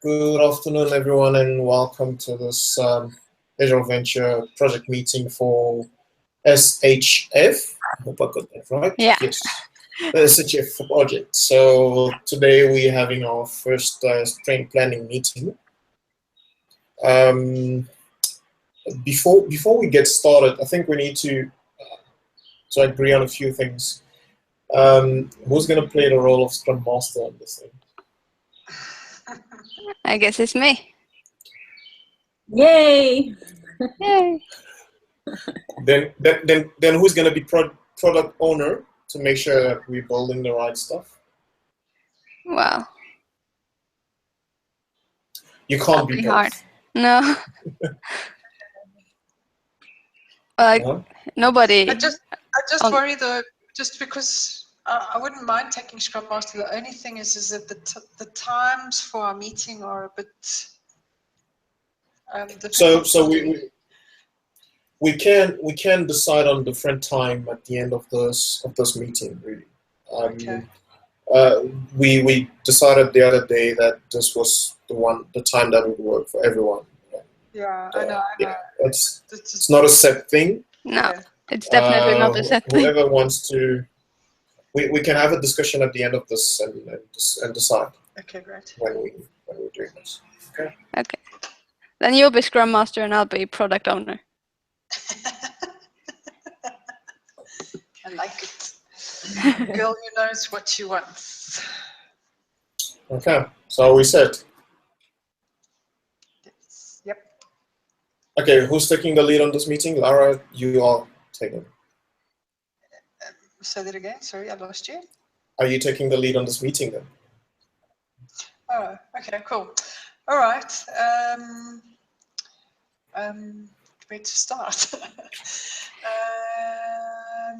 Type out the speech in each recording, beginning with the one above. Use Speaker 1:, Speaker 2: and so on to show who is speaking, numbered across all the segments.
Speaker 1: Good afternoon, everyone, and welcome to this Agile Venture project meeting for SHF. I hope I got that right.
Speaker 2: Yeah.
Speaker 1: Yes, the SHF project. So today we're having our first sprint planning meeting. Before we get started, I think we need to agree on a few things. Who's going to play the role of Scrum Master on this thing?
Speaker 2: I guess it's me.
Speaker 3: Yay!
Speaker 2: Yay!
Speaker 1: Then who's going to be product owner to make sure that we're building the right stuff?
Speaker 2: Wow.
Speaker 1: You can't be both.
Speaker 2: Hard. No. Nobody.
Speaker 4: I just worry though, just because I wouldn't mind taking Scrum Master. The only thing is that the times for our meeting are a bit.
Speaker 1: So we can decide on different time at the end of this meeting. Really.
Speaker 4: Okay.
Speaker 1: We decided the other day that this was the time that would work for everyone.
Speaker 4: Yeah, I know.
Speaker 1: Yeah, it's not a set thing.
Speaker 2: No, it's definitely not a set thing.
Speaker 1: Whoever wants to, we can have a discussion at the end of this and decide.
Speaker 4: Okay, great.
Speaker 1: When we're doing this. Okay.
Speaker 2: Okay. Then you'll be Scrum Master and I'll be Product Owner.
Speaker 4: I like it. Girl who knows what she wants.
Speaker 1: Okay, so we said.
Speaker 4: Yes. Yep.
Speaker 1: Okay, who's taking the lead on this meeting? Lara, you are taking.
Speaker 4: Say that again. Sorry, I lost you.
Speaker 1: Are you taking the lead on this meeting then?
Speaker 4: Oh, okay, cool. All right. Where to start?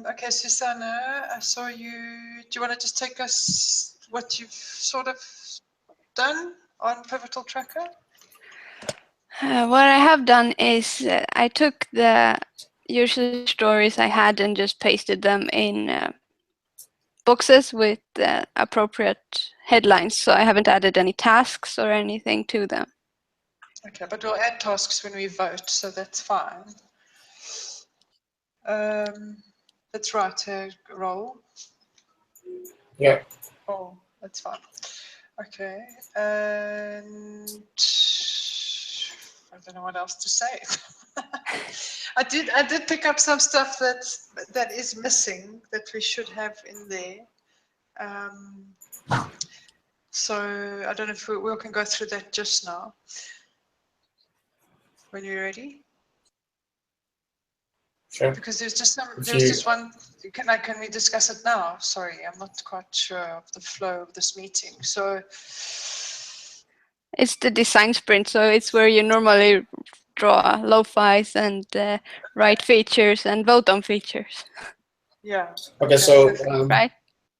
Speaker 4: Okay, Susanna, I saw you. Do you want to just take us what you've sort of done on Pivotal Tracker?
Speaker 2: What I have done is I took the user stories I had and just pasted them in boxes with appropriate headlines. So I haven't added any tasks or anything to them.
Speaker 4: Okay, but we'll add tasks when we vote, so that's fine. Let's write a role.
Speaker 1: Yeah.
Speaker 4: Oh, that's fine. Okay, and I don't know what else to say. I did pick up some stuff that is missing that we should have in there. So I don't know if we can go through that just now. When you're ready.
Speaker 1: Sure.
Speaker 4: Because there's just one. Can we discuss it now? Sorry, I'm not quite sure of the flow of this meeting. So
Speaker 2: it's the design sprint, so it's where you normally draw lo-fis and write features and vote on features.
Speaker 4: Yeah.
Speaker 1: Okay, so
Speaker 2: right.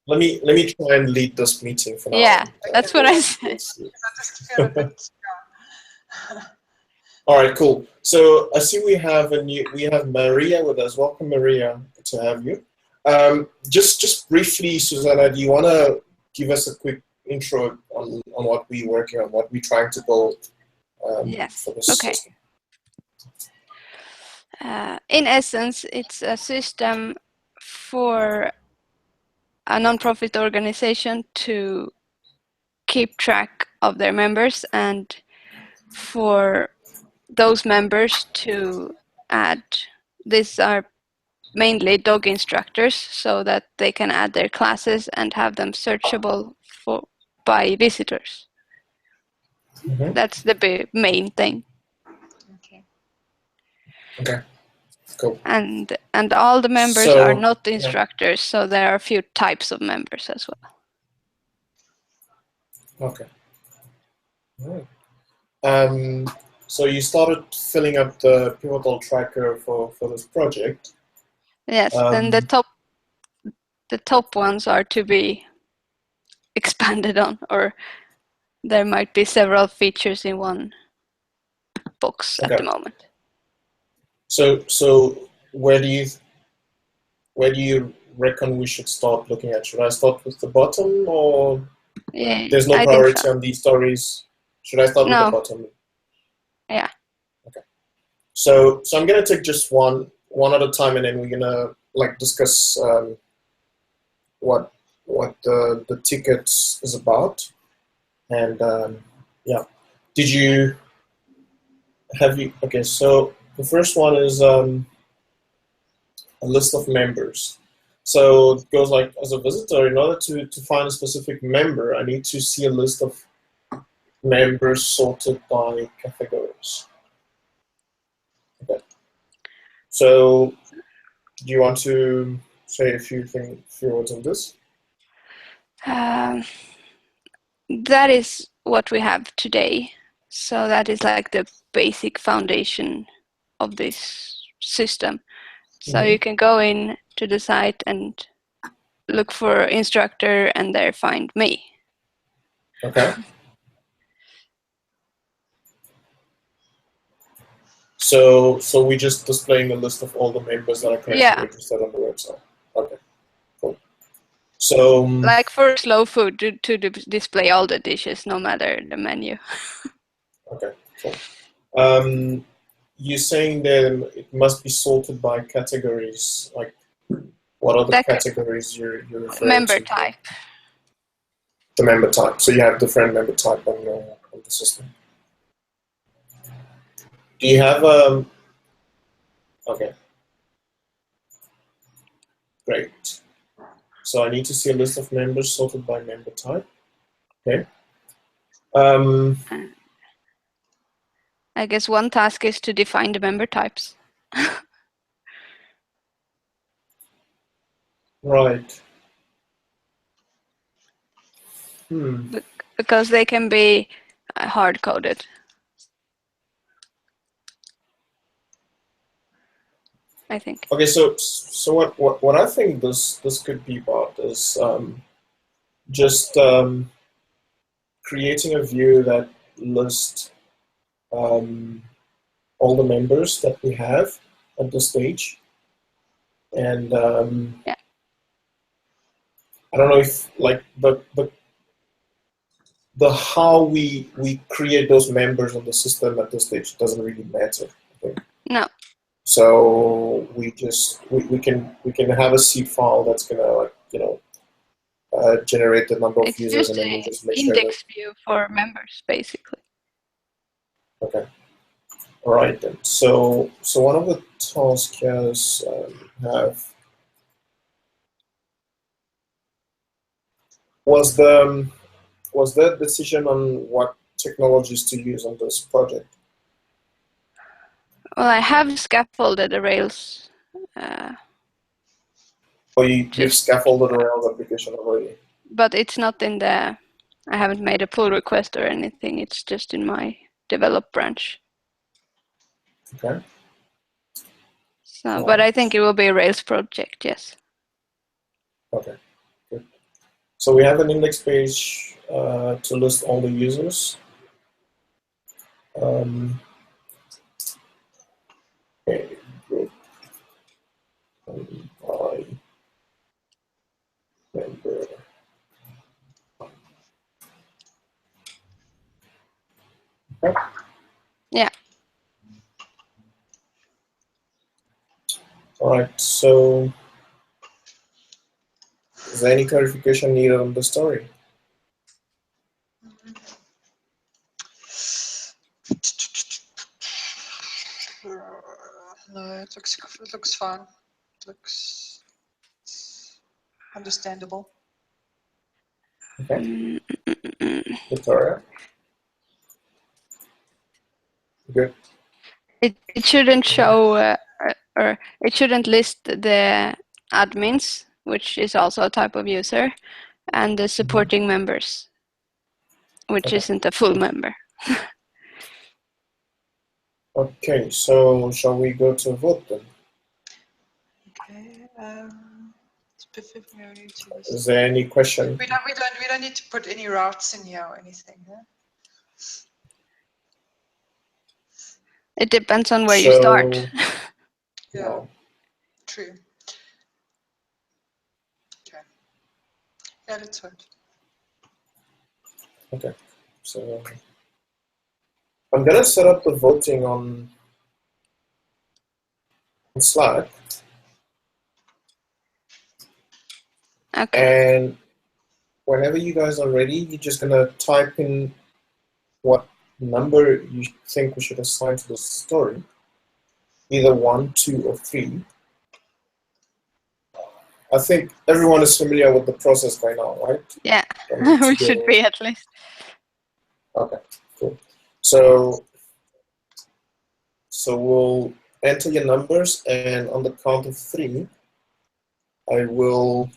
Speaker 1: Let me try and lead this meeting for now.
Speaker 2: Yeah, that's what I said.
Speaker 4: I just feel a bit.
Speaker 1: All right, cool. So I see we have Maria with us. Welcome, Maria. Good to have you. Just briefly, Susanna, do you want to give us a quick intro on what we're working on, what we're trying to build
Speaker 2: yes.
Speaker 1: for this
Speaker 2: okay.
Speaker 1: system?
Speaker 2: In essence, it's a system for a non-profit organization to keep track of their members and for those members to add. These are mainly dog instructors so that they can add their classes and have them searchable by visitors. Mm-hmm. That's the main thing.
Speaker 1: Okay. Cool.
Speaker 2: And all the members are not instructors, so there are a few types of members as well.
Speaker 1: Okay. All right. So you started filling up the Pivotal Tracker for this project.
Speaker 2: Yes, and the top ones are to be expanded on, or there might be several features in one box at the moment.
Speaker 1: So where do you reckon we should start looking at? Should I start with the bottom, or there's no priority on these stories? Should I start with the
Speaker 2: No.
Speaker 1: bottom?
Speaker 2: Yeah.
Speaker 1: Okay. So I'm gonna take just one at a time, and then we're gonna like discuss what the ticket is about. And yeah, did you okay? So the first one is a list of members. So it goes like, as a visitor, in order to find a specific member, I need to see a list of members sorted by categories. Okay. So do you want to say a few words on this?
Speaker 2: That is what we have today. So that is like the basic foundation of this system. So you can go in to the site and look for instructor and there find me.
Speaker 1: Okay. So we're just displaying a list of all the members that are currently registered on the website. Okay, cool. So
Speaker 2: like for slow food, to display all the dishes, no matter the menu.
Speaker 1: Okay, cool. You're saying that it must be sorted by categories. Like, what are the categories you're referring
Speaker 2: member
Speaker 1: to?
Speaker 2: type.
Speaker 1: The member type. So you have different member type on the system. Do you have okay. Great. So I need to see a list of members sorted by member type. Okay.
Speaker 2: I guess one task is to define the member types.
Speaker 1: Right.
Speaker 2: Because they can be hard-coded. I think.
Speaker 1: Okay, so what I think this could be about is just creating a view that lists all the members that we have at this stage, and
Speaker 2: yeah.
Speaker 1: I don't know if like the how we create those members on the system at this stage doesn't really matter. I think.
Speaker 2: No.
Speaker 1: So we can have a seed file that's gonna like generate the number of
Speaker 2: it's
Speaker 1: users,
Speaker 2: just
Speaker 1: and then we just make
Speaker 2: index
Speaker 1: sure that
Speaker 2: view for members, basically.
Speaker 1: okay. All right then. So one of the tasks here is have was the decision on what technologies to use on this project.
Speaker 2: Well, I have scaffolded the Rails.
Speaker 1: Or you've scaffolded a Rails application already.
Speaker 2: But it's not in the. I haven't made a pull request or anything. It's just in my develop branch.
Speaker 1: Okay.
Speaker 2: So, but I think it will be a Rails project, yes.
Speaker 1: Okay, good. So we have an index page to list all the users. Okay, group by member. Okay.
Speaker 2: Yeah.
Speaker 1: All right. So, is there any clarification needed on the story?
Speaker 4: No, it looks fine. It looks understandable.
Speaker 1: Okay. Victoria? Good.
Speaker 2: It shouldn't show or it shouldn't list the admins, which is also a type of user, and the supporting members, which isn't a full member.
Speaker 1: Okay, so shall we go to a vote then?
Speaker 4: Okay.
Speaker 1: Is there any question?
Speaker 4: We don't need to put any routes in here or anything. Huh?
Speaker 2: It depends on where you start.
Speaker 4: Yeah,
Speaker 1: no.
Speaker 4: True. Okay. Yeah, let's vote.
Speaker 1: Okay, so I'm gonna set up the voting on Slack,
Speaker 2: Okay.
Speaker 1: and whenever you guys are ready, you're just gonna type in what number you think we should assign to the story, either 1, 2, or 3. I think everyone is familiar with the process by now, right?
Speaker 2: Yeah,
Speaker 1: Don't need to
Speaker 2: we should
Speaker 1: go-
Speaker 2: be at least.
Speaker 1: Okay, cool. So we'll enter your numbers, and on the count of 3, we will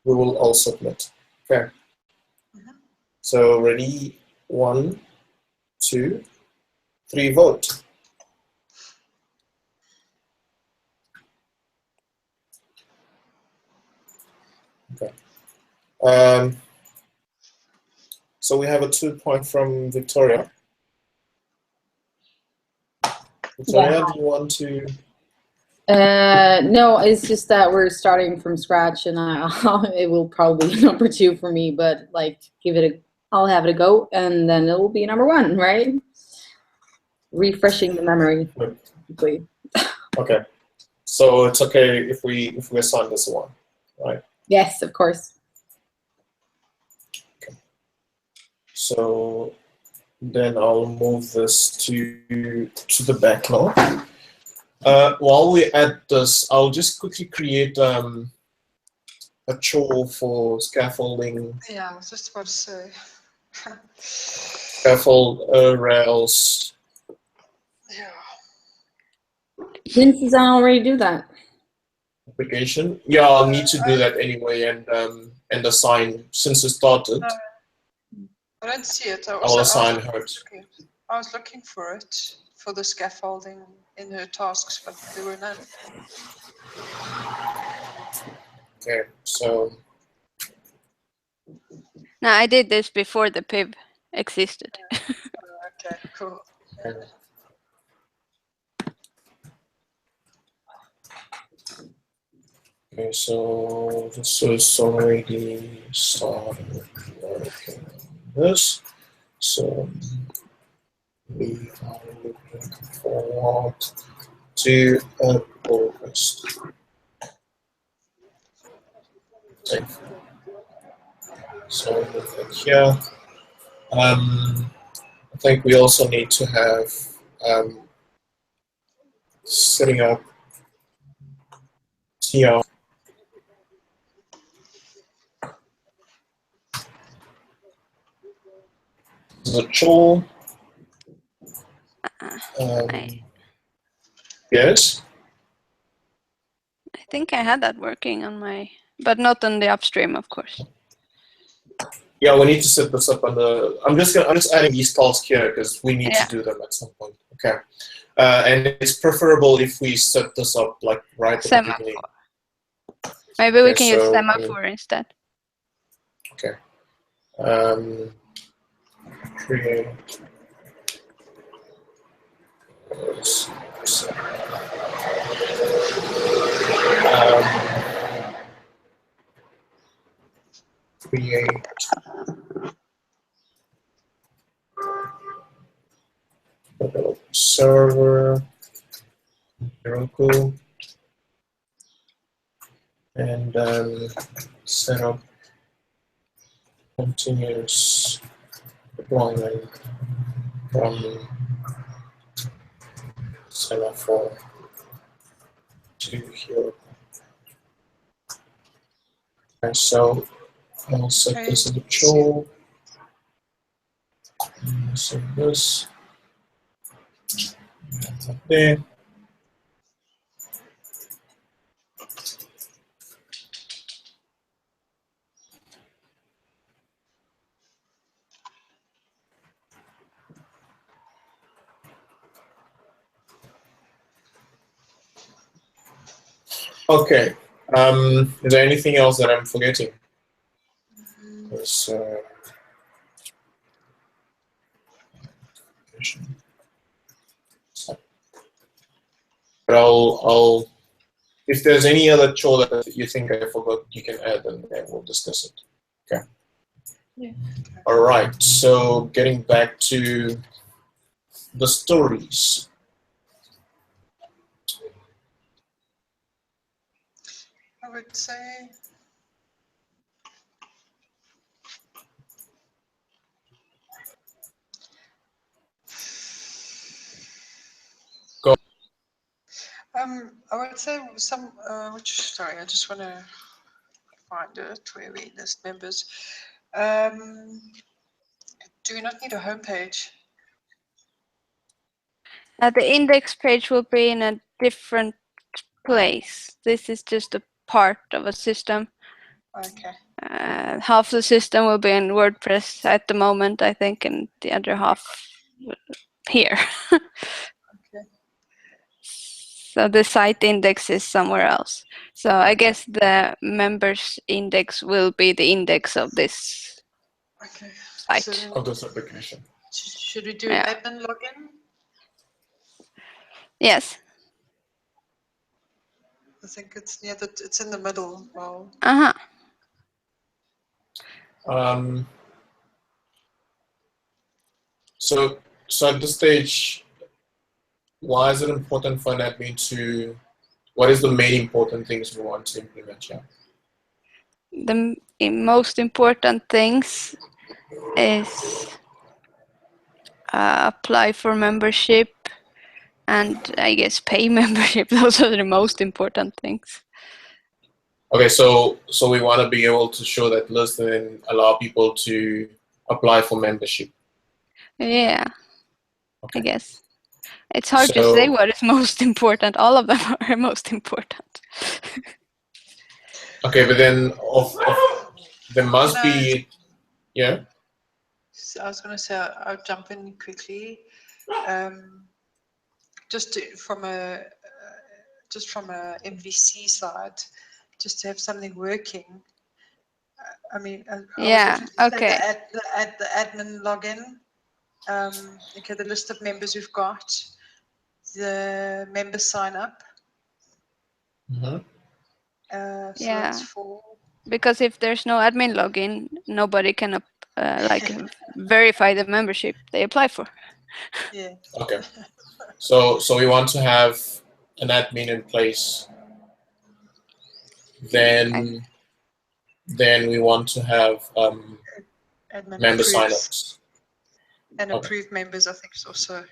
Speaker 1: all submit. Okay. So ready, 1, 2, 3, vote. Okay. So we have a 2-point from Victoria. Victoria,
Speaker 3: Yeah.
Speaker 1: do you want to?
Speaker 3: No, it's just that we're starting from scratch, and it will probably be number 2 for me. But like, I'll have it a go, and then it will be number 1, right? Refreshing the memory. Quickly.
Speaker 1: Okay. So it's okay if we assign this 1, right?
Speaker 3: Yes, of course.
Speaker 1: Okay. So then I'll move this to the backlog. While we add this, I'll just quickly create a chore for scaffolding.
Speaker 4: Yeah, I was just about to say.
Speaker 1: Scaffold Rails.
Speaker 4: Yeah.
Speaker 3: Didn't Suzanne already do that?
Speaker 1: Application. Yeah, I'll need to do that anyway, and assign, since it started.
Speaker 4: I don't see it.
Speaker 1: I'll assign her.
Speaker 4: I was looking for it, for the scaffolding in her tasks, but there were none.
Speaker 1: Okay, so
Speaker 2: No, I did this before the PIB existed.
Speaker 4: Okay, cool.
Speaker 1: okay, so this is already started working on this. So we are looking forward to a August. Okay. So look here. I think we also need to have setting up TR. The tool. Yes.
Speaker 2: I think I had that working on my, but not on the upstream, of course.
Speaker 1: Yeah, we need to set this up on the. I'm just adding these tasks here because we need to do them at some point. Okay, and it's preferable if we set this up like right at the beginning.
Speaker 2: Maybe we can use semaphore instead.
Speaker 1: Okay. Create. Create server Heroku, and set up continuous deployment from semaphore to Heroku. And so I'll set this in the tool. So this there. Okay. Is there anything else that I'm forgetting? But I'll if there's any other chore that you think I forgot, you can add, and we'll discuss it. Okay.
Speaker 3: Yeah.
Speaker 1: All right, so getting back to the stories.
Speaker 4: I would say
Speaker 1: Go.
Speaker 4: I would say some sorry, I just want to find it where we list members. Do we not need a homepage?
Speaker 2: The index page will be in a different place. This is just a part of a system.
Speaker 4: Okay.
Speaker 2: Half the system will be in WordPress at the moment, I think, and the other half here.
Speaker 4: Okay.
Speaker 2: So the site index is somewhere else. So I guess the members index will be the index of this
Speaker 4: Okay.
Speaker 2: site.
Speaker 4: So then
Speaker 1: Of this application.
Speaker 4: should we do
Speaker 2: Yeah.
Speaker 4: admin login?
Speaker 2: Yes.
Speaker 4: I think it's near that. It's in the middle. Well,
Speaker 2: Uh-huh.
Speaker 1: So at this stage, why is it important for an admin to? What is the main important things we want to implement here?
Speaker 2: The most important things is apply for membership and I guess pay membership. Those are the most important things.
Speaker 1: Okay, so we want to be able to show that list and allow people to apply for membership.
Speaker 2: Yeah,
Speaker 1: Okay.
Speaker 2: I guess. It's hard to say what is most important. All of them are most important.
Speaker 1: Okay, but then there must be, yeah.
Speaker 4: so I was going to say I'll jump in quickly. From a MVC side, just to have something working. I mean, I
Speaker 2: Yeah,
Speaker 4: would
Speaker 2: okay.
Speaker 4: say the admin login. Okay, the list of members we've got, the member sign up.
Speaker 1: Mm-hmm.
Speaker 4: So
Speaker 2: Yeah.
Speaker 4: that's 4.
Speaker 2: Because if there's no admin login, nobody can verify the membership they apply for.
Speaker 4: Yeah.
Speaker 1: Okay. So we want to have an admin in place. Then we want to have
Speaker 4: Admin
Speaker 1: member
Speaker 4: approves.
Speaker 1: signups.
Speaker 4: And
Speaker 1: Okay.
Speaker 4: approved members, I think, is also.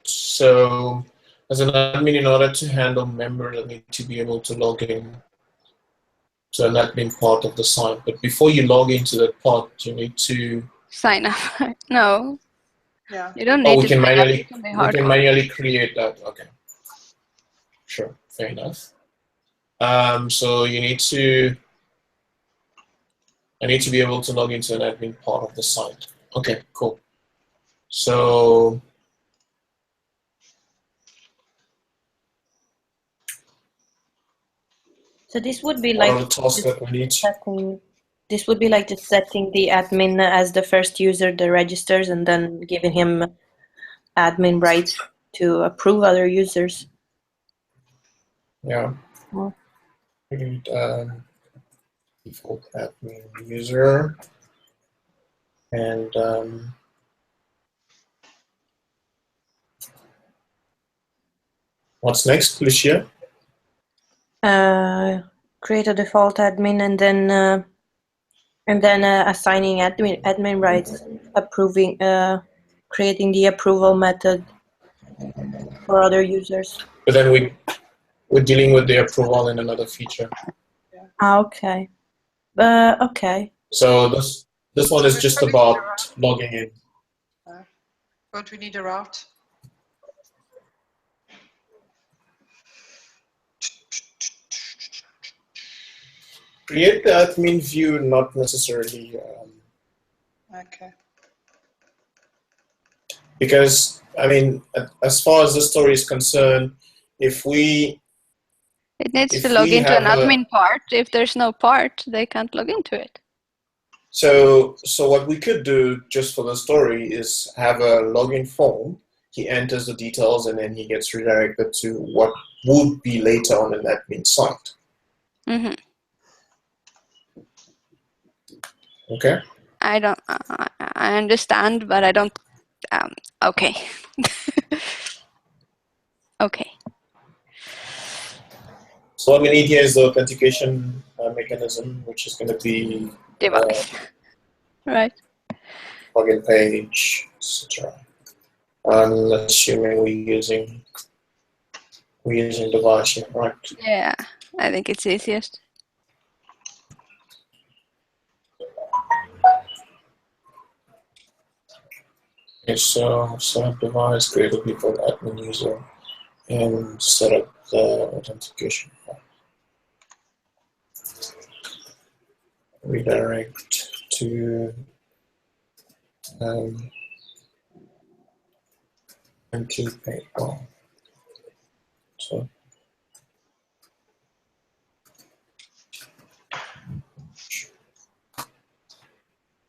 Speaker 1: So as an admin, in order to handle members, I need to be able to log in to an admin part of the site. But before you log into that part, you need to
Speaker 2: Sign up. No,
Speaker 4: Yeah.
Speaker 2: you don't need
Speaker 1: we
Speaker 2: to
Speaker 1: can
Speaker 2: sign up.
Speaker 1: manually
Speaker 2: You can be
Speaker 1: we can
Speaker 2: hardcode.
Speaker 1: manually create that. Okay. Sure, fair enough. So I need to be able to log into an admin part of the site. Okay, cool. So
Speaker 5: this would be
Speaker 1: what
Speaker 5: like
Speaker 1: are the tasks that we need?
Speaker 5: setting. This would be like just setting the admin as the first user that registers, and then giving him admin rights to approve other users.
Speaker 1: Yeah.
Speaker 5: Oh.
Speaker 1: We need default admin user and what's next, Lucia?
Speaker 5: Create a default admin, and then assigning admin rights, approving, creating the approval method for other users.
Speaker 1: But then we're dealing with the approval in another feature.
Speaker 5: Okay. Okay.
Speaker 1: So this one is just about logging in.
Speaker 4: Don't we need a route?
Speaker 1: Create the admin view, not necessarily.
Speaker 4: Okay.
Speaker 1: Because, I mean, as far as the story is concerned, if we...
Speaker 2: It needs to log into an admin part. If there's no part, they can't log into it.
Speaker 1: So what we could do just for the story is have a login form. He enters the details and then he gets redirected to what would be later on an admin site.
Speaker 2: Mm-hmm.
Speaker 1: Okay.
Speaker 2: I don't. I understand, but I don't. Okay. Okay.
Speaker 1: So what we need here is the authentication mechanism, which is going to be
Speaker 2: Device. Right.
Speaker 1: login page, etc. And assuming we're using device here, right?
Speaker 2: Yeah. I think it's easiest.
Speaker 1: Okay, so set up device, create a default admin user, and set up the authentication. Redirect to empty page. Oh, so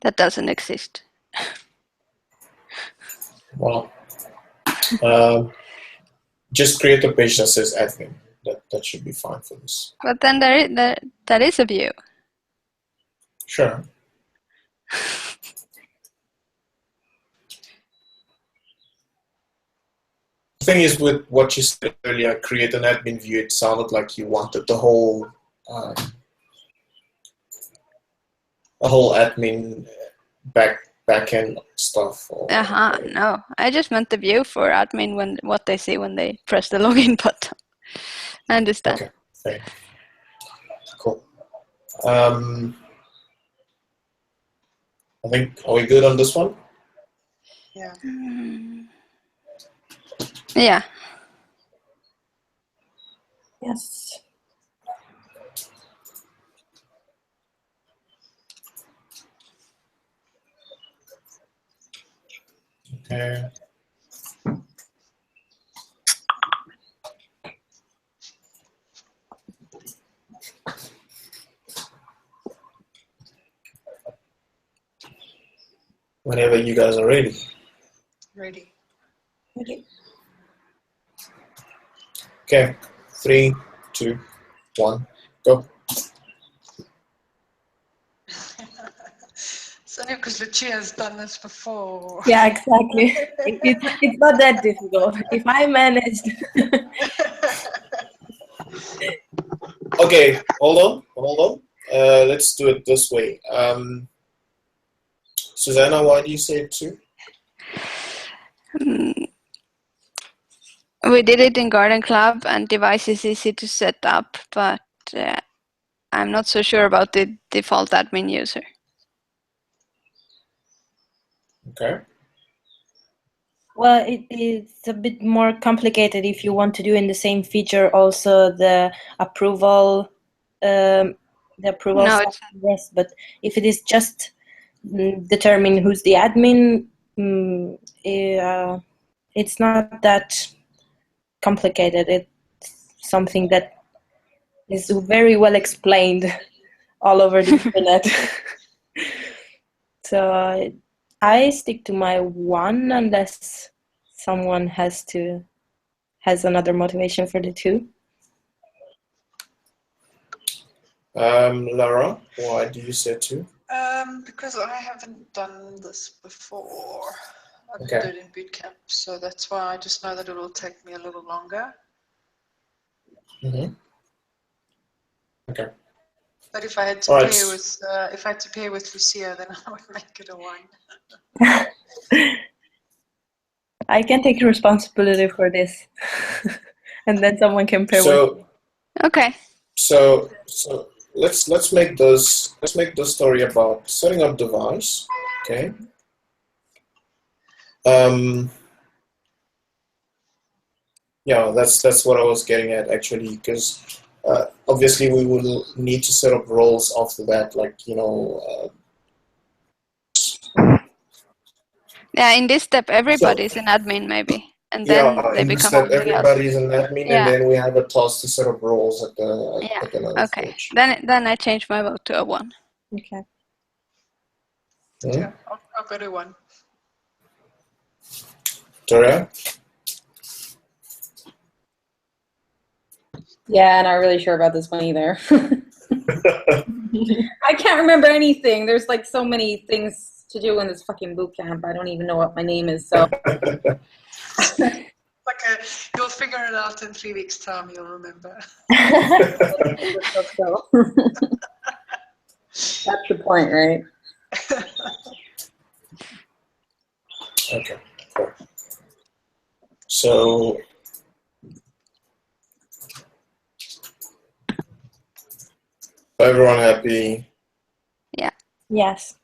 Speaker 2: That doesn't exist.
Speaker 1: well, just create a page that says admin. That should be fine for this.
Speaker 2: But then that is a view.
Speaker 1: Sure. The thing is, with what you said earlier, create an admin view, it sounded like you wanted the whole admin backend stuff.
Speaker 2: No, I just meant the view for admin when what they see when they press the login button. I understand.
Speaker 1: Okay, fair. Cool. I think, are we good on this one?
Speaker 4: Yeah.
Speaker 2: Yeah.
Speaker 5: Yes.
Speaker 1: Okay. Whenever you guys are ready.
Speaker 4: Ready.
Speaker 5: Okay.
Speaker 1: Okay, 3, 2, 1, go.
Speaker 4: It's only because Lucia has done this before.
Speaker 5: Yeah, exactly. It's not that difficult. If I managed.
Speaker 1: Okay, hold on. Let's do it this way. Susanna, why do you say 2?
Speaker 2: We did it in Garden Club, and device is easy to set up, but I'm not so sure about the default admin user.
Speaker 1: Okay.
Speaker 5: Well, it's a bit more complicated if you want to do in the same feature also the approval. No,
Speaker 2: it's
Speaker 5: yes, but if it is just determine who's the admin, it's not that complicated. It's something that is very well explained all over the internet. So I stick to my 1 unless someone has another motivation for the 2.
Speaker 1: Lara, why do you say 2?
Speaker 4: Because I haven't done this before. I
Speaker 1: Okay.
Speaker 4: did it in boot camp, so that's why I just know that it will take me a little longer.
Speaker 1: Mm-hmm. Okay.
Speaker 4: But if I had to pair with Lucia, then I would make it a 1.
Speaker 5: I can take responsibility for this, and then someone can pair with.
Speaker 2: okay.
Speaker 1: So let's make the story about setting up device. Okay. Yeah, that's what I was getting at actually, because obviously we will need to set up roles after that, like
Speaker 2: Yeah, in this step, everybody's an admin maybe, and then they
Speaker 1: in this
Speaker 2: become
Speaker 1: step
Speaker 2: something else.
Speaker 1: everybody's an admin,
Speaker 2: Yeah.
Speaker 1: and then we have a task to set up roles at the
Speaker 2: Okay.
Speaker 1: stage.
Speaker 2: Then I change my vote to a 1.
Speaker 5: Okay.
Speaker 4: Yeah, I'll go to 1.
Speaker 1: Victoria?
Speaker 3: Yeah, not really sure about this one either. I can't remember anything. There's like so many things to do in this fucking boot camp. I don't even know what my name is. So
Speaker 4: You'll figure it out in 3 weeks' time. You'll remember.
Speaker 3: let's go. That's the point, right?
Speaker 1: Okay, cool. So everyone happy?
Speaker 2: Yeah.
Speaker 5: Yes.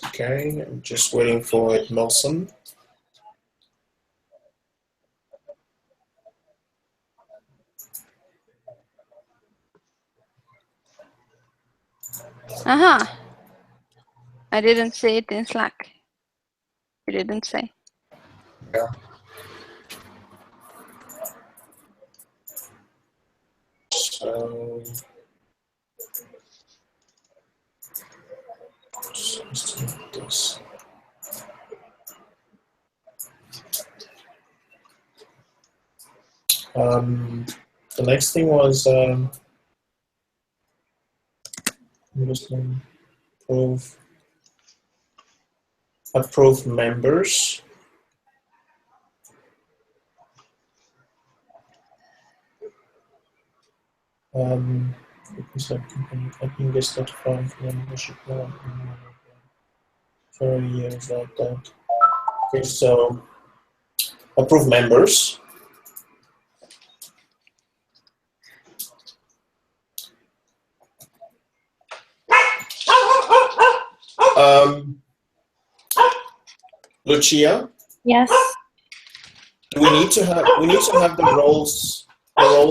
Speaker 1: Okay, I'm just waiting for it, Nelson.
Speaker 2: Aha. I didn't see it in Slack. You didn't say.
Speaker 1: Yeah. So just do this. The next thing was approve members. Because I can get that from membership for years like that. Okay, so approve members. Lucia,
Speaker 5: Yes.
Speaker 1: we need to have the roles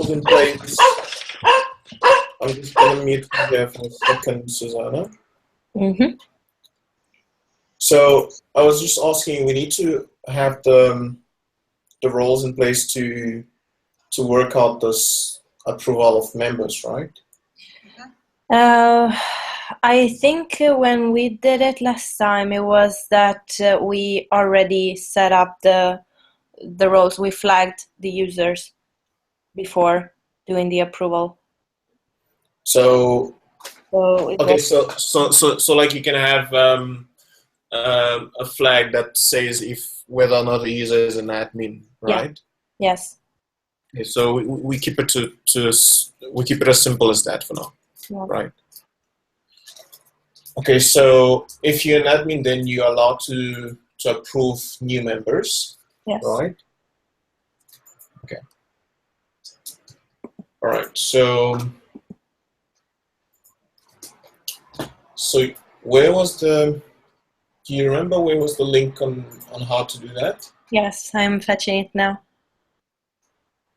Speaker 1: in place. I'm just gonna mute you here for a second, Susanna.
Speaker 5: Mm-hmm.
Speaker 1: So I was just asking, we need to have the roles in place to work out this approval of members, right?
Speaker 5: I think when we did it last time, it was that we already set up the roles. We flagged the users before doing the approval.
Speaker 1: So
Speaker 5: So
Speaker 1: okay, so like you can have a flag that says if whether or not the user is an admin, right?
Speaker 5: Yeah. Yes.
Speaker 1: Okay, so we keep it we keep it as simple as that for now,
Speaker 5: Yeah.
Speaker 1: right? Okay, so if you're an admin, then you're allowed to approve new members,
Speaker 5: Yes.
Speaker 1: right? Okay. All right. So where was the? Do you remember where was the link on how to do that?
Speaker 5: Yes, I'm fetching it now.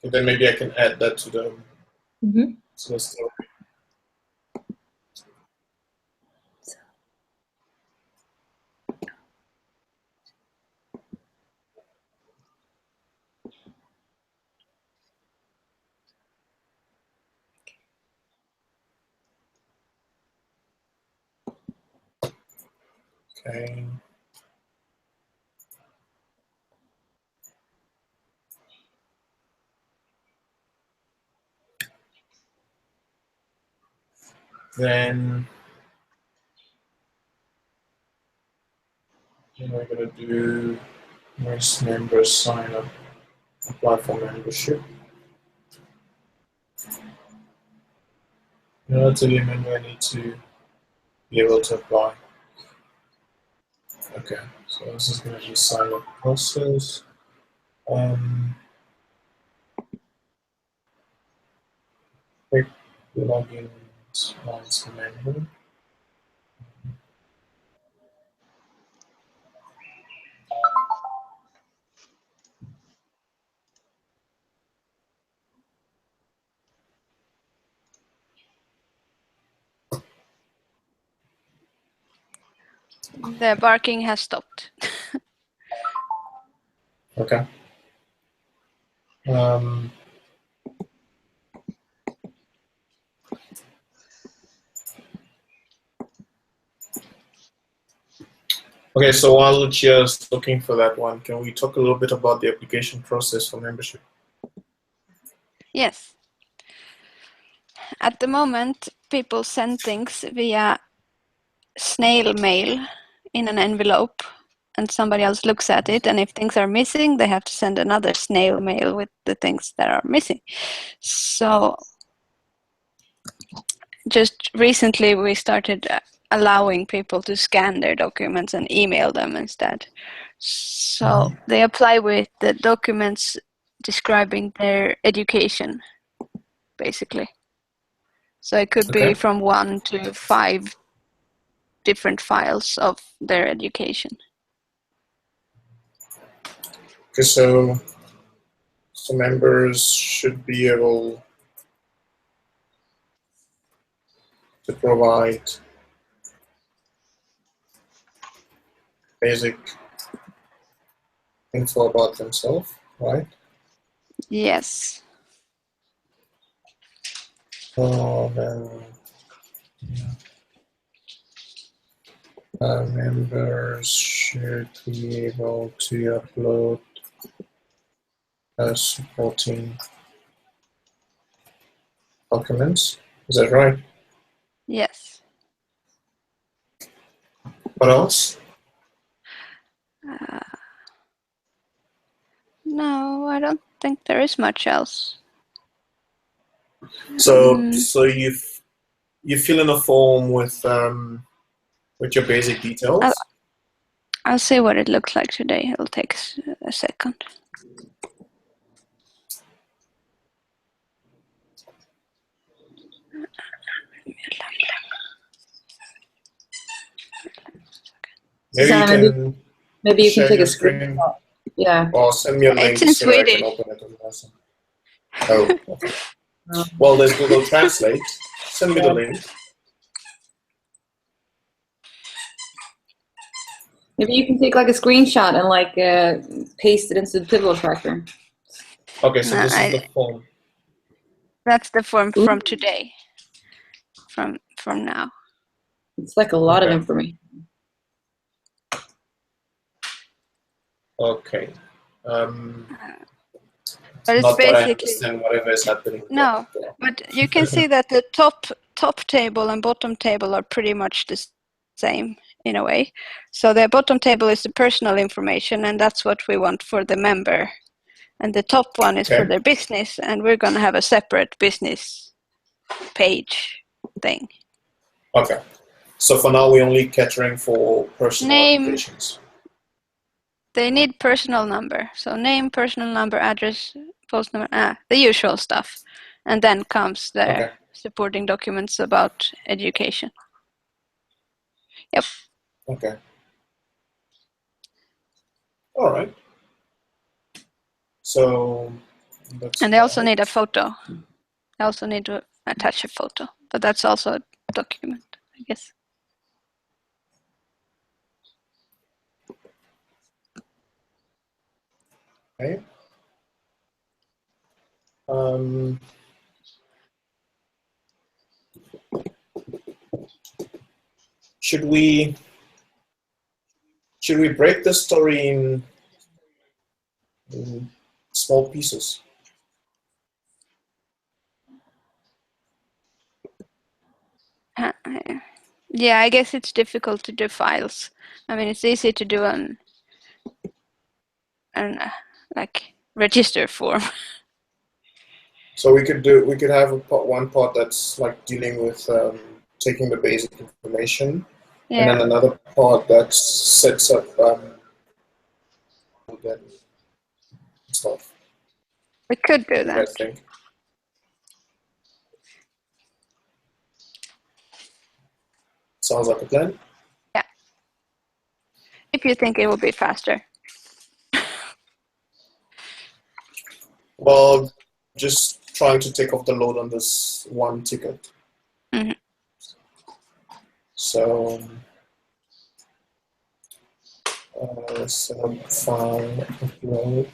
Speaker 1: And then maybe I can add that to the story. Okay. Then we're going to do next members sign up, apply for membership. In order to be a member, I need to be able to apply. Okay, so this is going to be sign up process. Quick login once member.
Speaker 2: The barking has stopped.
Speaker 1: Okay. Okay, so while Lucia's looking for that one, can we talk a little bit about the application process for membership?
Speaker 2: Yes. At the moment, people send things via snail mail in an envelope, and somebody else looks at it, and if things are missing, they have to send another snail mail with the things that are missing. So just recently we started allowing people to scan their documents and email them instead. So they apply with the documents describing their education, basically. So it could be from 1 to 5 different files of their education.
Speaker 1: Okay, so members should be able to provide basic info about themselves, right?
Speaker 2: Yes.
Speaker 1: Then members should be able to upload supporting documents. Is that right?
Speaker 2: Yes.
Speaker 1: What else?
Speaker 2: No, I don't think there is much else.
Speaker 1: So you fill in a form with your basic details.
Speaker 2: I'll see what it looks like today. It'll take a second.
Speaker 1: Maybe you can
Speaker 3: Maybe you can
Speaker 1: share
Speaker 3: take
Speaker 1: your
Speaker 3: a
Speaker 1: screen.
Speaker 3: Yeah.
Speaker 1: Or send me a link
Speaker 2: It's in
Speaker 1: so that I can
Speaker 2: Swedish.
Speaker 1: open it in person. Oh, okay. Well, there's Google Translate. Send me the link.
Speaker 3: Maybe you can take like a screenshot and like paste it into the Pivotal Tracker.
Speaker 1: Okay, so
Speaker 2: No,
Speaker 1: this is the form.
Speaker 2: That's the form from today. From now.
Speaker 3: It's like a lot of information.
Speaker 1: Okay.
Speaker 2: But it's
Speaker 1: Not that I
Speaker 2: basically
Speaker 1: understand whatever is happening.
Speaker 2: no. But you can see that the top table and bottom table are pretty much the same in a way. So the bottom table is the personal information, and that's what we want for the member. And the top one is for their business, and we're going to have a separate business page thing.
Speaker 1: Okay. So for now, we're only catering for personal applications.
Speaker 2: They need personal number. So name, personal number, address, post number, the usual stuff. And then comes the supporting documents about education. Yep.
Speaker 1: Okay. All right. So
Speaker 2: and they also need a photo. They also need to attach a photo, but that's also a document, I guess.
Speaker 1: Okay. Should we break the story in small pieces?
Speaker 2: Yeah, I guess it's difficult to do files. I mean, it's easy to do an like register form.
Speaker 1: So we could have one part that's like dealing with taking the basic information, and then another part that sets up stuff.
Speaker 2: We could do that.
Speaker 1: I think. Sounds like a plan.
Speaker 2: Yeah. If you think it will be faster.
Speaker 1: Well, just trying to take off the load on this one ticket.
Speaker 2: Mm-hmm.
Speaker 1: So, sub file upload.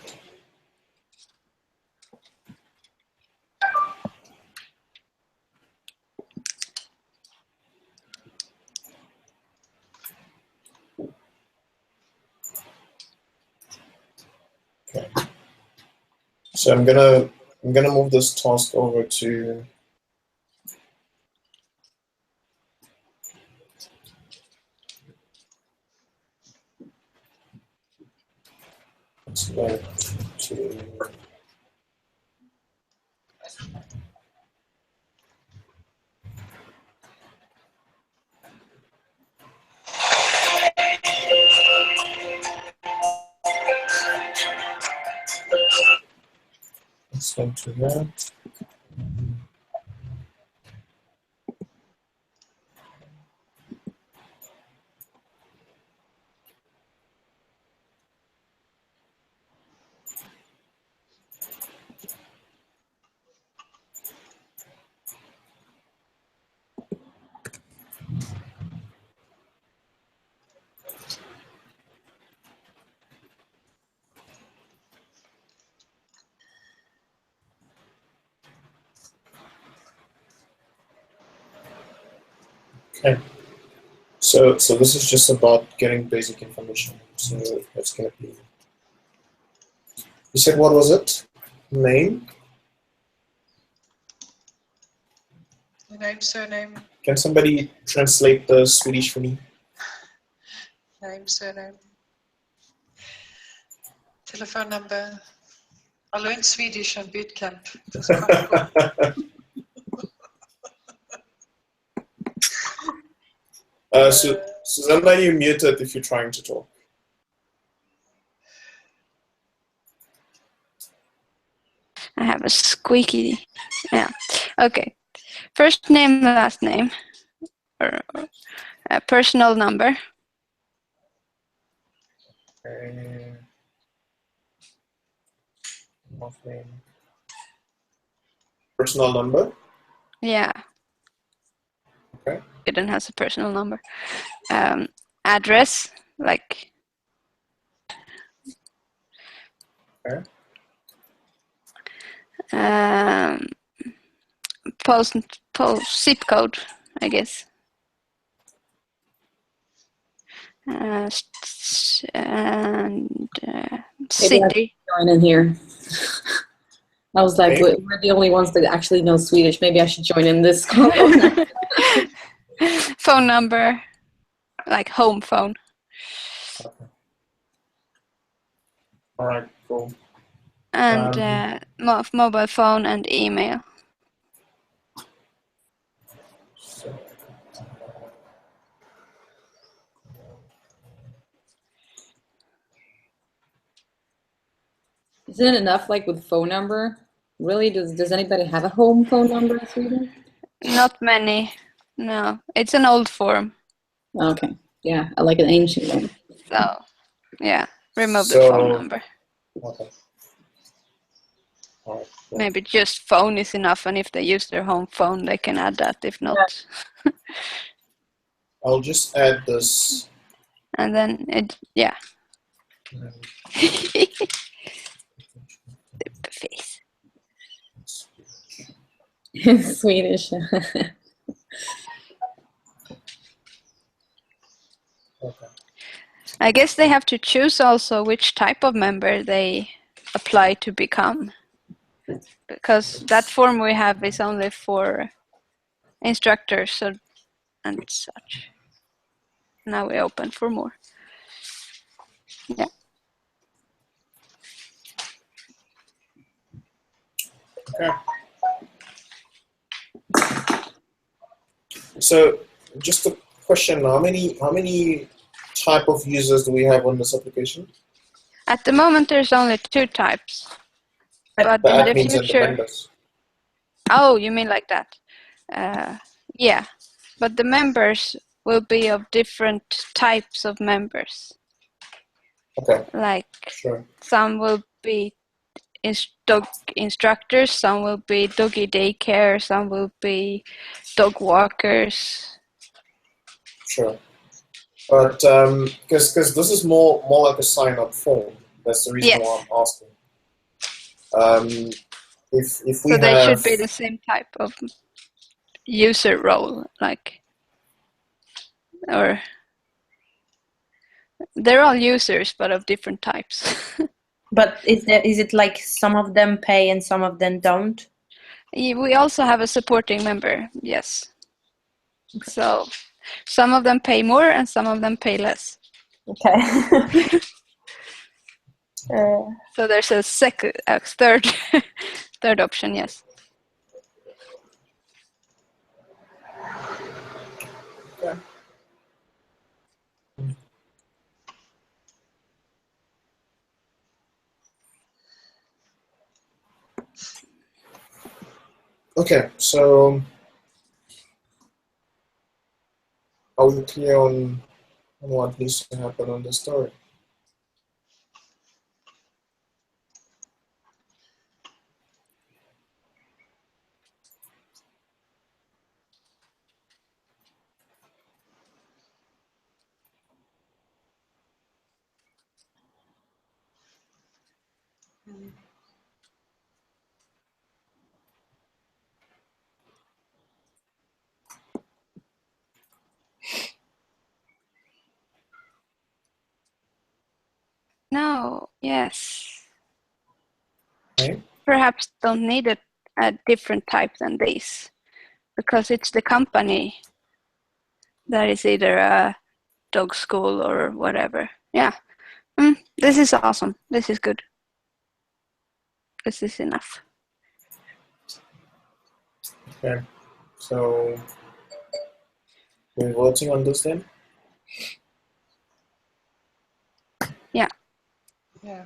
Speaker 1: So I'm gonna move this task over to select to send to that. Okay. So this is just about getting basic information. So that's gonna be. You said what was it? Name?
Speaker 4: Name, surname,
Speaker 1: Can somebody translate the Swedish for me?
Speaker 4: name, surname. Telephone number. I learned Swedish on boot camp. It was quite cool.
Speaker 1: Susanna, you're muted if you're trying to talk.
Speaker 2: I have a squeaky. Yeah. Okay. First name, last name, or personal number.
Speaker 1: Personal number.
Speaker 2: Yeah.
Speaker 1: Okay.
Speaker 2: Eden has a personal number. Address, like.
Speaker 1: Okay.
Speaker 2: Post zip code, I guess. And city.
Speaker 3: Join in here. I was like,
Speaker 1: Okay.
Speaker 3: we're the only ones that actually know Swedish. Maybe I should join in this call.
Speaker 2: Phone number, like home phone.
Speaker 1: Okay. All right, cool.
Speaker 2: And mobile phone and email.
Speaker 3: Isn't it enough, like, with phone number? Really, does anybody have a home phone number in Sweden?
Speaker 2: Not many. No, it's an old form.
Speaker 3: Okay, yeah, I like an ancient one.
Speaker 2: So, yeah, remove the phone number.
Speaker 1: Okay. All right, cool.
Speaker 2: Maybe just phone is enough, and if they use their home phone, they can add that. If not,
Speaker 1: I'll just add this.
Speaker 2: and then it, yeah. The face.
Speaker 3: In Swedish.
Speaker 1: Okay.
Speaker 2: I guess they have to choose also which type of member they apply to become, because that form we have is only for instructors, so and such. Now we open for more. Yeah.
Speaker 1: Okay. So, just a question: how many type of users do we have on this application?
Speaker 2: At the moment, there's only 2 types, but
Speaker 1: The
Speaker 2: in the
Speaker 1: admins and the
Speaker 2: future.
Speaker 1: members.
Speaker 2: Oh, you mean like that? Yeah, but the members will be of different types of members.
Speaker 1: Okay.
Speaker 2: Like
Speaker 1: Sure.
Speaker 2: some will be dog instructors, some will be doggy daycare, some will be dog walkers.
Speaker 1: Sure. But because this is more like a sign-up form. That's the reason why I'm asking. If we
Speaker 2: so they should be the same type of user role, like, or they're all users but of different types.
Speaker 5: But is it like some of them pay and some of them don't?
Speaker 2: We also have a supporting member, yes. So some of them pay more and some of them pay less.
Speaker 5: Okay.
Speaker 2: So there's a third third option, yes.
Speaker 1: Okay, so are we clear on what needs to happen on the story?
Speaker 2: No, yes.
Speaker 1: Okay.
Speaker 2: Perhaps don't need a different type than these, because it's the company that is either a dog school or whatever. Yeah. This is awesome. This is good. This is enough.
Speaker 1: Okay. So we're voting on this then?
Speaker 2: Yeah.
Speaker 4: Yeah.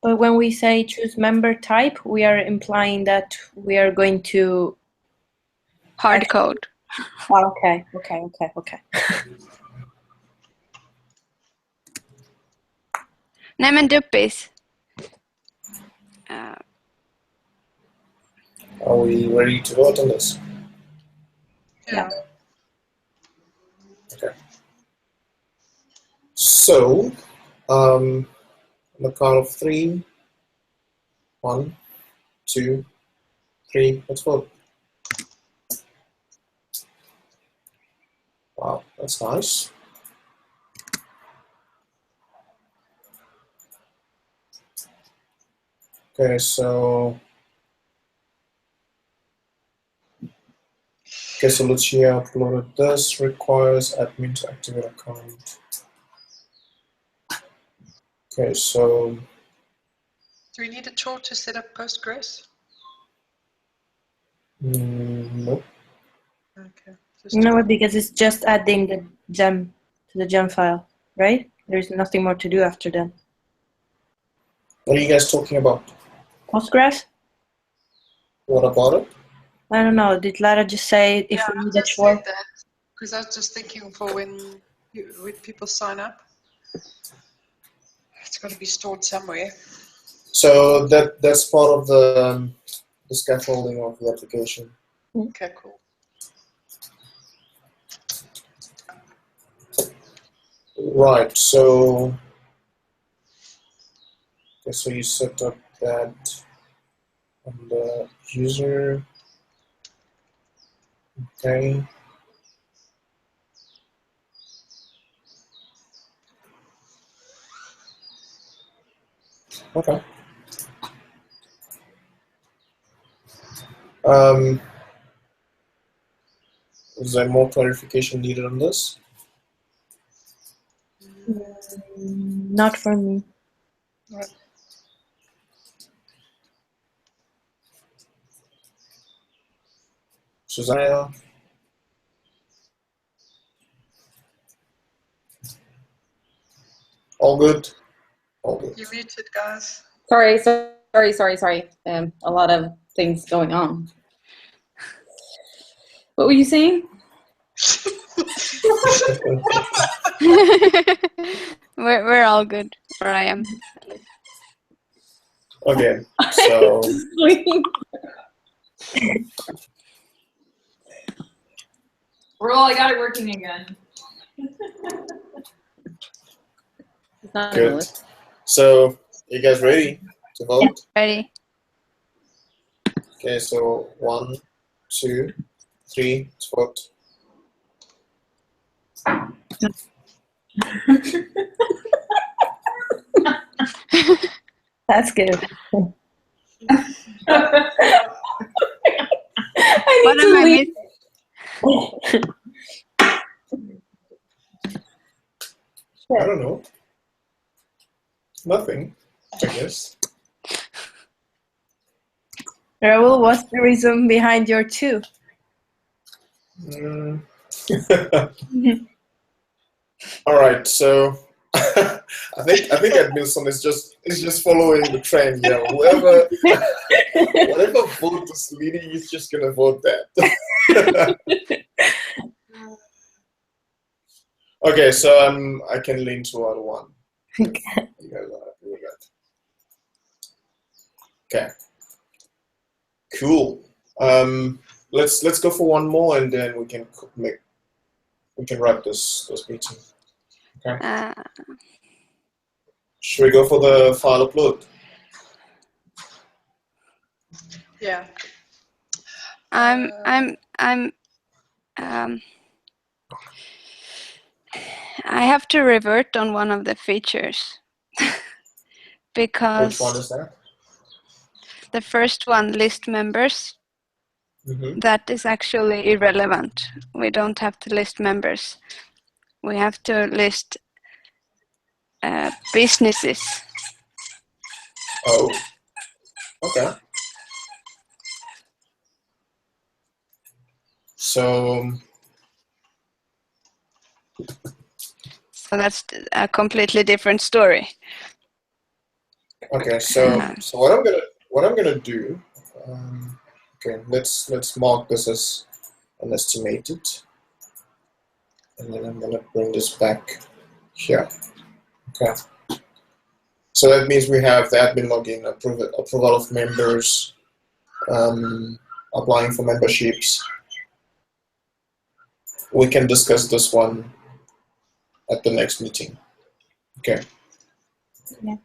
Speaker 5: But when we say choose member type, we are implying that we are going to.
Speaker 2: Hard code.
Speaker 5: Oh, okay.
Speaker 2: Nej men duppis.
Speaker 1: Are we ready to vote on this?
Speaker 4: Yeah.
Speaker 1: Okay. So, on the count of 3, 1, 2, 3, let's vote. Wow, that's nice. Okay, so Lucia uploaded this, requires admin to activate account. Okay, so
Speaker 4: Do we need a tool to set up Postgres?
Speaker 1: nope.
Speaker 4: Okay.
Speaker 5: No, because it's just adding the gem to the gem file, right? There's nothing more to do after that.
Speaker 1: What are you guys talking about?
Speaker 5: Postgres?
Speaker 1: What about it?
Speaker 5: I don't know. Did Lara just say if we
Speaker 4: I
Speaker 5: need a
Speaker 4: just
Speaker 5: tool?
Speaker 4: said that because I was just thinking for when people sign up, it's got to be stored somewhere.
Speaker 1: So that's part of the scaffolding of the application.
Speaker 4: Okay, cool.
Speaker 1: Right, so you set up that on the user. Okay. Okay. Is there more clarification needed on this?
Speaker 5: Not for me.
Speaker 4: Right.
Speaker 1: Susanna? All good? All good.
Speaker 4: You're muted, guys.
Speaker 3: Sorry. A lot of things going on. What were you saying?
Speaker 2: We're all good where I am.
Speaker 1: Okay, so
Speaker 6: Roll, I got it working again.
Speaker 3: It's not
Speaker 1: good. So you guys ready to vote?
Speaker 2: Ready?
Speaker 1: Okay, so 1, 2, 3, let's vote.
Speaker 5: That's good.
Speaker 2: What am I missing?
Speaker 1: I don't know. Nothing, I guess.
Speaker 5: Raoul, what's the reason behind your 2?
Speaker 1: All right, so I think Edmilson is just following the trend. Yeah, whatever vote is leading, he's just gonna vote that. Okay, so I can lean toward 1.
Speaker 5: Okay.
Speaker 1: You guys are happy with that. Okay. Cool. Let's go for one more, and then we can wrap this meeting. Okay. Should we go for the file upload?
Speaker 4: Yeah.
Speaker 2: I have to revert on one of the features because
Speaker 1: Which one is that?
Speaker 2: the first one, list members, that is actually irrelevant. We don't have to list members. We have to list businesses.
Speaker 1: Oh, okay. So
Speaker 2: that's a completely different story.
Speaker 1: okay, so what I'm gonna do. Okay, let's mark this as an estimated, and then I'm gonna bring this back here. Okay. So that means we have the admin login, approval of members, applying for memberships. We can discuss this one at the next meeting. Okay.
Speaker 5: Yeah.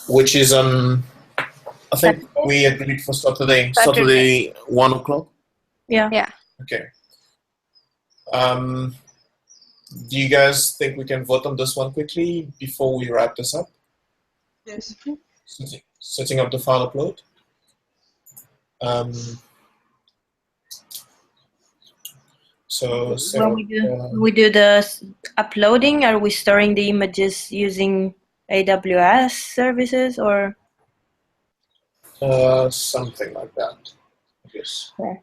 Speaker 1: Which is I think we agreed for Saturday 1 o'clock.
Speaker 5: Yeah.
Speaker 2: Yeah.
Speaker 1: Okay. Do you guys think we can vote on this one quickly before we wrap this up?
Speaker 4: Yes.
Speaker 1: Setting up the file upload. So
Speaker 5: when we do the uploading, are we storing the images using AWS services or?
Speaker 1: Something like that, I guess.
Speaker 5: Yeah.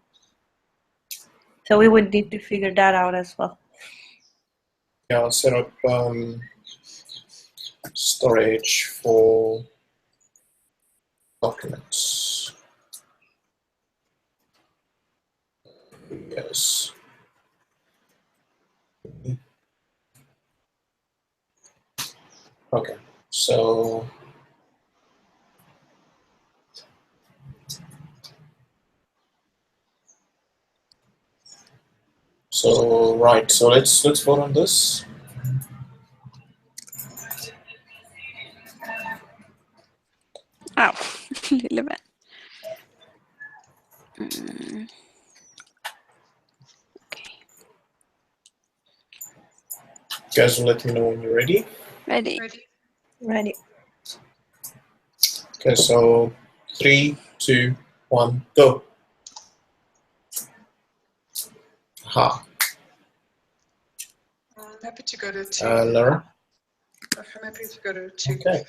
Speaker 5: So we would need to figure that out as well.
Speaker 1: Yeah, I'll set up storage for documents. Yes. Okay, so right, so let's vote on this.
Speaker 2: Oh, lille vän. Okay.
Speaker 1: You guys will let me know when you're ready.
Speaker 2: Ready.
Speaker 5: Ready.
Speaker 1: Okay, so 3, 2, 1, go. Ha.
Speaker 4: I'm happy to go to 2.
Speaker 1: Laura?
Speaker 4: I'm happy to go to 2.
Speaker 1: Okay.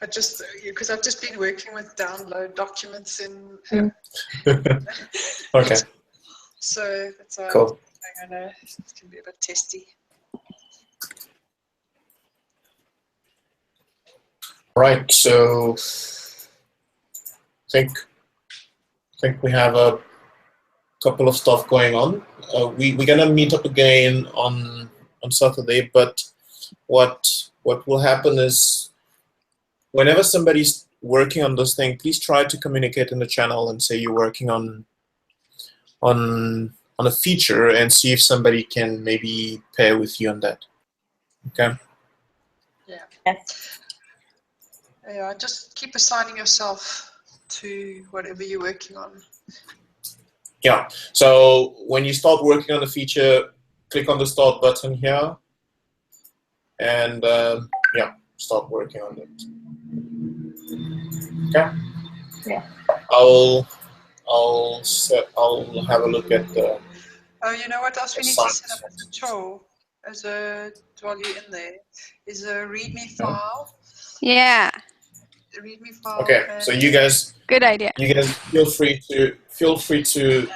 Speaker 4: I just, because I've just been working with download documents in.
Speaker 1: Okay.
Speaker 4: So that's why
Speaker 1: Cool.
Speaker 4: I know it can be a bit testy.
Speaker 1: Right, so I think we have a couple of stuff going on. We're gonna meet up again on Saturday, but what will happen is whenever somebody's working on this thing, please try to communicate in the channel and say you're working on a feature and see if somebody can maybe pair with you on that. Okay?
Speaker 4: Yeah.
Speaker 5: Yes.
Speaker 4: Yeah, just keep assigning yourself to whatever you're working on.
Speaker 1: Yeah. So when you start working on the feature, click on the start button here, and yeah, start working on it. Okay.
Speaker 5: Yeah.
Speaker 1: I'll have a look at the.
Speaker 4: Oh, you know what else we need to set up as a chore, while you're in there, is a README file.
Speaker 2: Yeah.
Speaker 4: A README file.
Speaker 1: Okay, so you guys.
Speaker 2: Good idea.
Speaker 1: You guys feel free to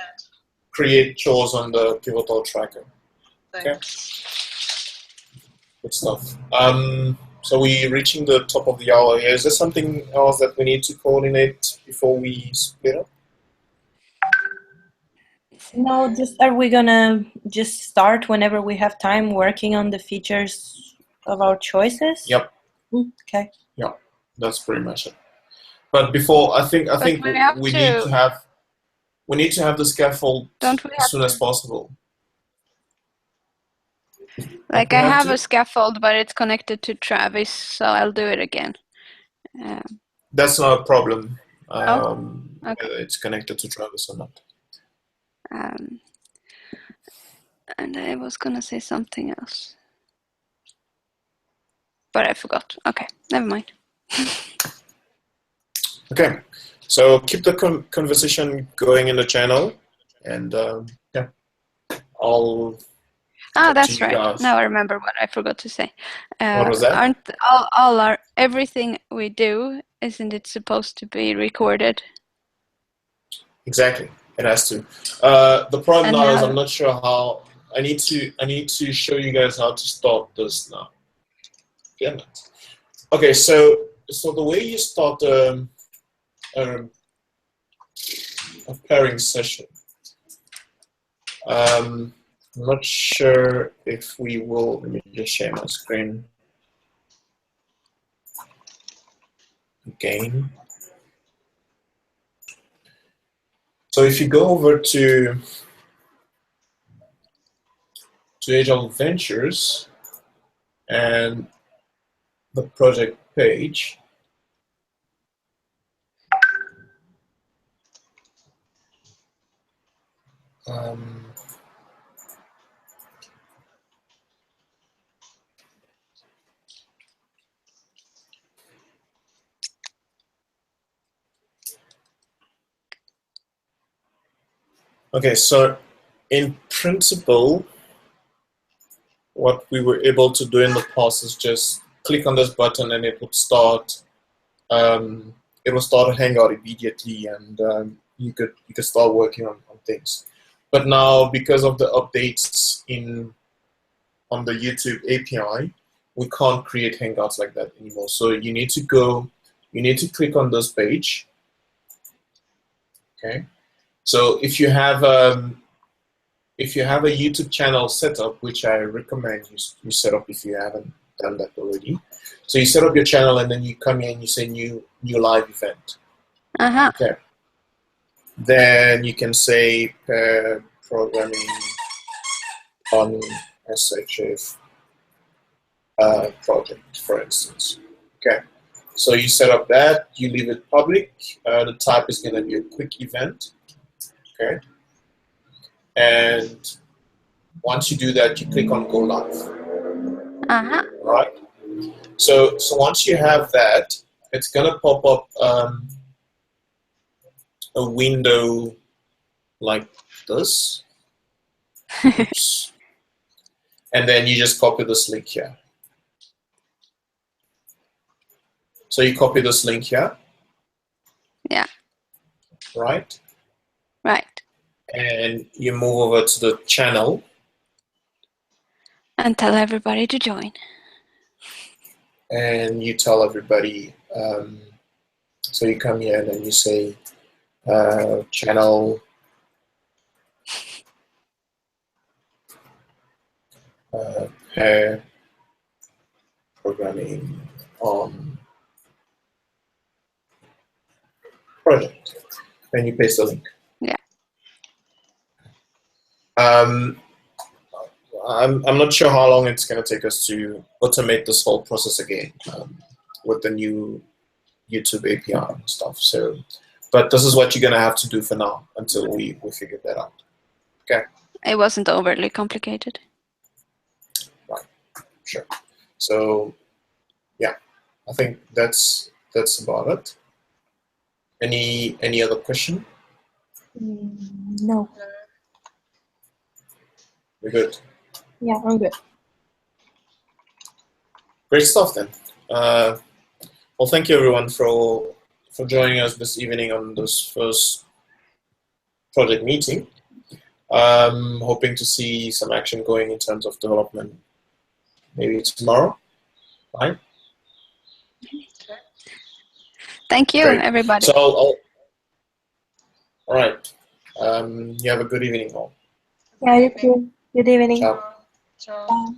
Speaker 1: create chores on the Pivotal tracker. Okay. Good stuff. So we're reaching the top of the hour here. Is there something else that we need to coordinate before we split up?
Speaker 5: No, just are we gonna just start whenever we have time working on the features of our choices?
Speaker 1: Yep.
Speaker 5: Okay.
Speaker 1: Yeah, that's pretty much it. But before, I think we need to have the scaffold as soon as possible.
Speaker 2: Like I have a scaffold, but it's connected to Travis, so I'll do it again.
Speaker 1: That's not a problem.
Speaker 2: Okay.
Speaker 1: Whether it's connected to Travis or not.
Speaker 2: And I was gonna say something else, but I forgot. Okay, never mind.
Speaker 1: Okay, so keep the conversation going in the channel, and yeah, I'll.
Speaker 2: That's right. Guys. Now I remember what I forgot to say.
Speaker 1: What was that?
Speaker 2: Aren't everything we do, isn't it supposed to be recorded?
Speaker 1: Exactly, it has to. The problem now is I'm not sure how. I need to show you guys how to start this now. Damn it. Okay, so the way you start a pairing session. I'm not sure if we will. Let me just share my screen again. So if you go over to Agile Ventures and the project page, okay, so in principle, what we were able to do in the past is just click on this button and it would start. It will start a Hangout immediately, and you could start working on things. But now, because of the updates on the YouTube API, we can't create Hangouts like that anymore. So you need to click on this page. Okay. So if you have a YouTube channel set up, which I recommend you set up if you haven't done that already. So you set up your channel and then you come here and you say new live event. Okay. Then you can say pair programming on SHF project, for instance. Okay. So you set up that, you leave it public. The type is going to be a quick event. Okay. And once you do that, you click on Go Live. Right. So once you have that, it's gonna pop up a window like this. Oops. And then you just copy this link here. So you copy this link here.
Speaker 2: Yeah.
Speaker 1: Right.
Speaker 2: Right.
Speaker 1: And you move over to the channel.
Speaker 2: And tell everybody to join.
Speaker 1: And you tell everybody, so you come here and then you say channel pair programming on project. And you paste the link.
Speaker 2: Yeah.
Speaker 1: I'm not sure how long it's going to take us to automate this whole process again with the new YouTube API and stuff. So But this is what you're gonna have to do for now until we figure that out. Okay.
Speaker 2: It wasn't overly complicated.
Speaker 1: Right. Sure. So yeah, I think that's about it. Any other question?
Speaker 5: No.
Speaker 1: We're good.
Speaker 5: Yeah, I'm good.
Speaker 1: Great stuff then. Well, thank you everyone for joining us this evening on this first project meeting. Hoping to see some action going in terms of development maybe tomorrow. Right?
Speaker 2: Thank you,
Speaker 1: Great.
Speaker 2: everybody.
Speaker 1: So all right. You have a good evening all.
Speaker 5: Yeah, you too. Good evening.
Speaker 1: Ciao.
Speaker 4: Ciao.
Speaker 5: Bye.